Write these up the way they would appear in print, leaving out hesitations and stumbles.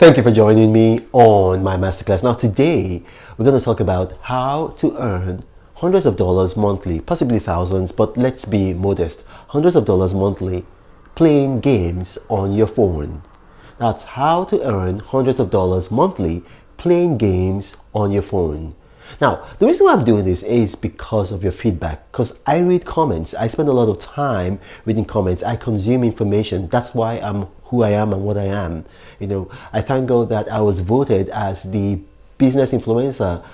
Thank you for joining me on my masterclass. Now today we're going to talk about how to earn hundreds of dollars monthly, possibly thousands, but let's be modest. Hundreds of dollars monthly playing games on your phone. That's how to earn hundreds of dollars monthly playing games on your phone. Now, the reason why I'm doing this is because of your feedback, because I read comments. I spend a lot of time reading comments. I consume information. That's why I'm who I am and what I am. I thank God that I was voted as the business influencer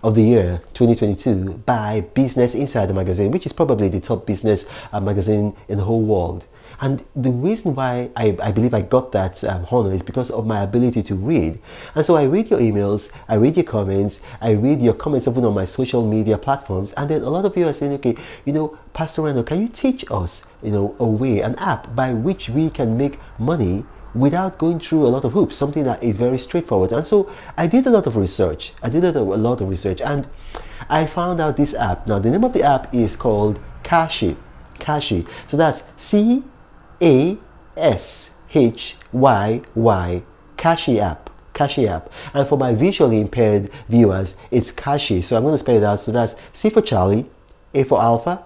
of the year 2022 by Business Insider magazine, which is probably the top business magazine in the whole world. And the reason why I believe I got that honor is because of my ability to read. And so I read your emails, I read your comments, I read your comments even on my social media platforms. And then a lot of you are saying, okay, Pastor Randall, can you teach us, a way, an app by which we can make money without going through a lot of hoops, something that is very straightforward. And so I did a lot of research. And I found out this app. Now, the name of the app is called Cashy. Cashy. So that's Cashyy, Cashy app. Cashy app. And for my visually impaired viewers, it's Cashy. So I'm going to spell it out. So that's C for Charlie, A for Alpha,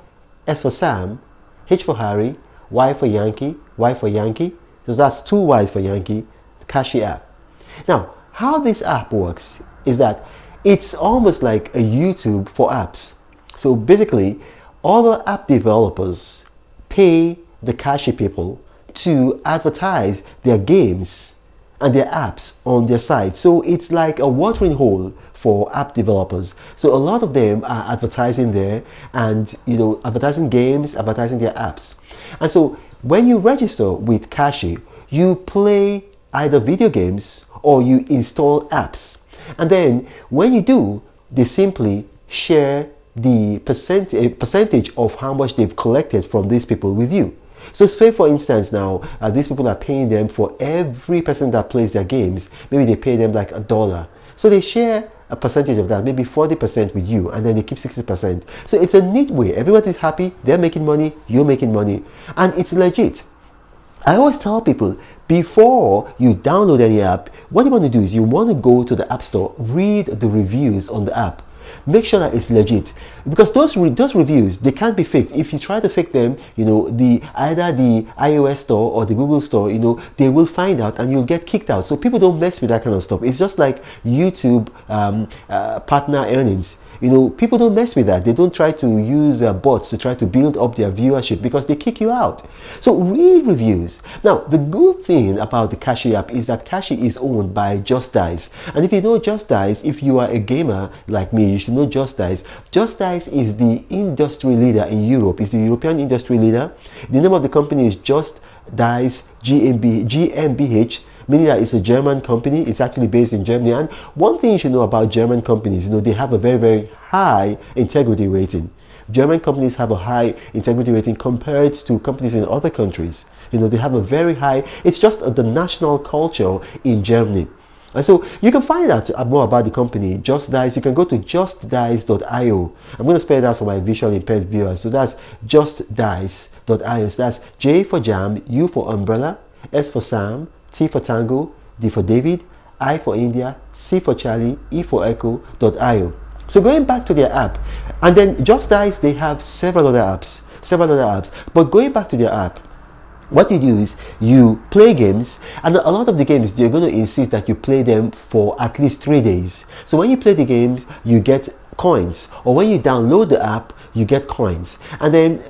S for Sam, H for Harry, Y for Yankee, Y for Yankee. So that's two Y's for Yankee, Cashy app. Now, how this app works is that it's almost like a YouTube for apps. So basically, all the app developers pay the Cashy people to advertise their games and their apps on their site. So it's like a watering hole for app developers. So a lot of them are advertising there and advertising games, advertising their apps. And so when you register with Cashy, you play either video games or you install apps. And then when you do, they simply share the percentage of how much they've collected from these people with you. So say for instance now, these people are paying them for every person that plays their games. Maybe they pay them like $1. So they share a percentage of that, maybe 40% with you, and then they keep 60%. So it's a neat way. Everybody's happy, they're making money, you're making money, and it's legit. I always tell people, before you download any app, what you want to do is you want to go to the App Store, read the reviews on the app. Make sure that it's legit, because those reviews, they can't be faked. If you try to fake them, either the iOS store or the Google store, they will find out and you'll get kicked out. So people don't mess with that kind of stuff. It's just like YouTube partner earnings. People don't mess with that. They don't try to use bots to try to build up their viewership because they kick you out. So read reviews. Now, the good thing about the Cashy app is that Cashy is owned by Just Dice. And if you know Just Dice, if you are a gamer like me, you should know Just Dice. Just Dice is the industry leader in Europe. It's the European industry leader. The name of the company is Just Dice GmbH, meaning that it's a German company. It's actually based in Germany. And one thing you should know about German companies, they have a very, very high integrity rating. German companies have a high integrity rating compared to companies in other countries. They have a very high, it's just the national culture in Germany. And so you can find out more about the company, Just Dice. You can go to justdice.io. I'm going to spell it out for my visually impaired viewers. So that's justdice.io. So that's J for Jam, U for Umbrella, S for Sam, T for Tango, D for David, I for India, C for Charlie, E for Echo.io. So going back to their app, and then Just Dice, they have several other apps. But going back to their app, what you do is you play games, and a lot of the games, they're going to insist that you play them for at least 3 days. So when you play the games, you get coins, or when you download the app, you get coins. And then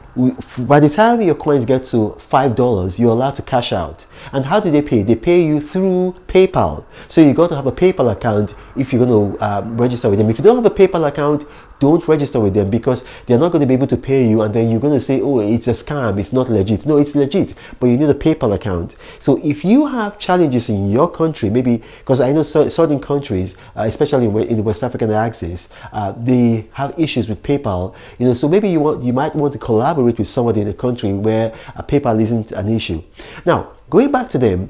by the time your coins get to $5, you're allowed to cash out. And how do they pay? They pay you through PayPal. So you got to have a PayPal account if you're going to register with them. If you don't have a PayPal account, don't register with them, because they're not going to be able to pay you, and then you're going to say, oh, it's a scam, it's not legit. No, it's legit, but you need a PayPal account. So if you have challenges in your country, maybe because I know certain countries, especially in the West African axis, they have issues with PayPal. So maybe you might want to collaborate with somebody in a country where PayPal isn't an issue. Now, going back to them,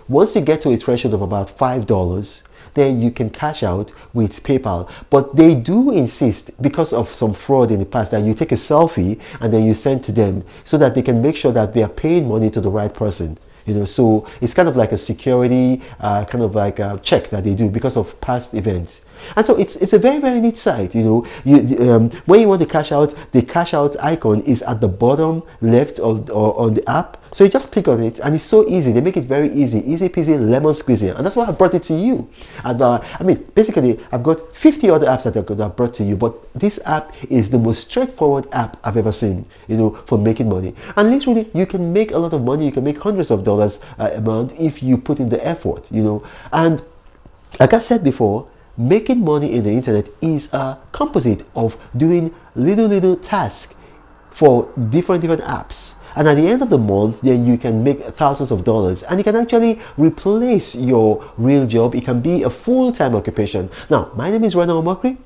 once you get to a threshold of about $5, then you can cash out with PayPal. But they do insist, because of some fraud in the past, that you take a selfie and then you send to them so that they can make sure that they are paying money to the right person. So it's kind of like a security kind of like a check that they do because of past events. And so it's a very, very neat site. When you want to cash out, the cash out icon is at the bottom left of or on the app. So you just click on it, and it's so easy. They make it very easy peasy, lemon squeezy, and that's why I brought it to you. And I mean, basically, I've got 50 other apps that I could have brought to you, but this app is the most straightforward app I've ever seen, for making money. And literally, you can make a lot of money. You can make hundreds of dollars a month if you put in the effort, And like I said before, making money in the internet is a composite of doing little tasks for different apps. And at the end of the month, then you can make thousands of dollars, and you can actually replace your real job. It can be a full-time occupation. Now, my name is Ronald Mokri.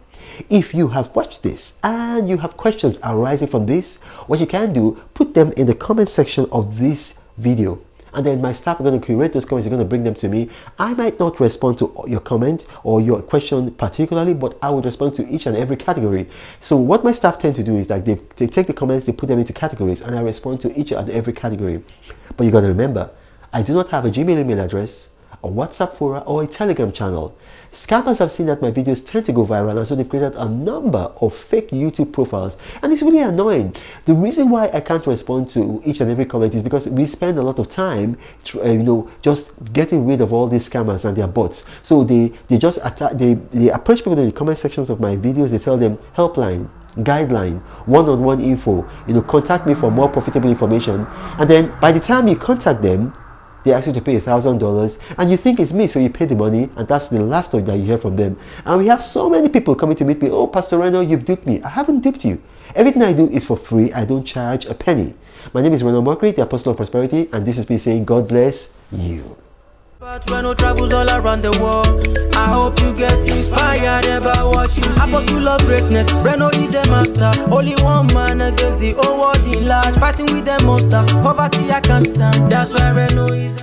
If you have watched this and you have questions arising from this, what you can do, put them in the comment section of this video. And then my staff are going to curate those comments. They're going to bring them to me. I might not respond to your comment or your question particularly, but I would respond to each and every category. So what my staff tend to do is that they take the comments, they put them into categories, and I respond to each and every category. But you got to remember, I do not have a Gmail email address, a WhatsApp forum, or a Telegram channel. Scammers have seen that my videos tend to go viral, and so they've created a number of fake YouTube profiles, and it's really annoying. The reason why I can't respond to each and every comment is because we spend a lot of time just getting rid of all these scammers and their bots. So they just attack, they approach people in the comment sections of my videos. They tell them helpline, guideline, one-on-one info, contact me for more profitable information, and then by the time you contact them, they ask you to pay $1,000, and you think it's me, so you pay the money, and that's the last time that you hear from them. And we have so many people coming to meet me. Oh, Pastor Reno, you've duped me. I haven't duped you. Everything I do is for free. I don't charge a penny. My name is Reno Mokri, the Apostle of Prosperity, and this is me saying, God bless you. But Reno travels all around the world. I hope you get inspired about what you see. Apostle of greatness, Reno is a master. Only one man against the whole world in large. Fighting with the monsters, poverty I can't stand. That's why Reno is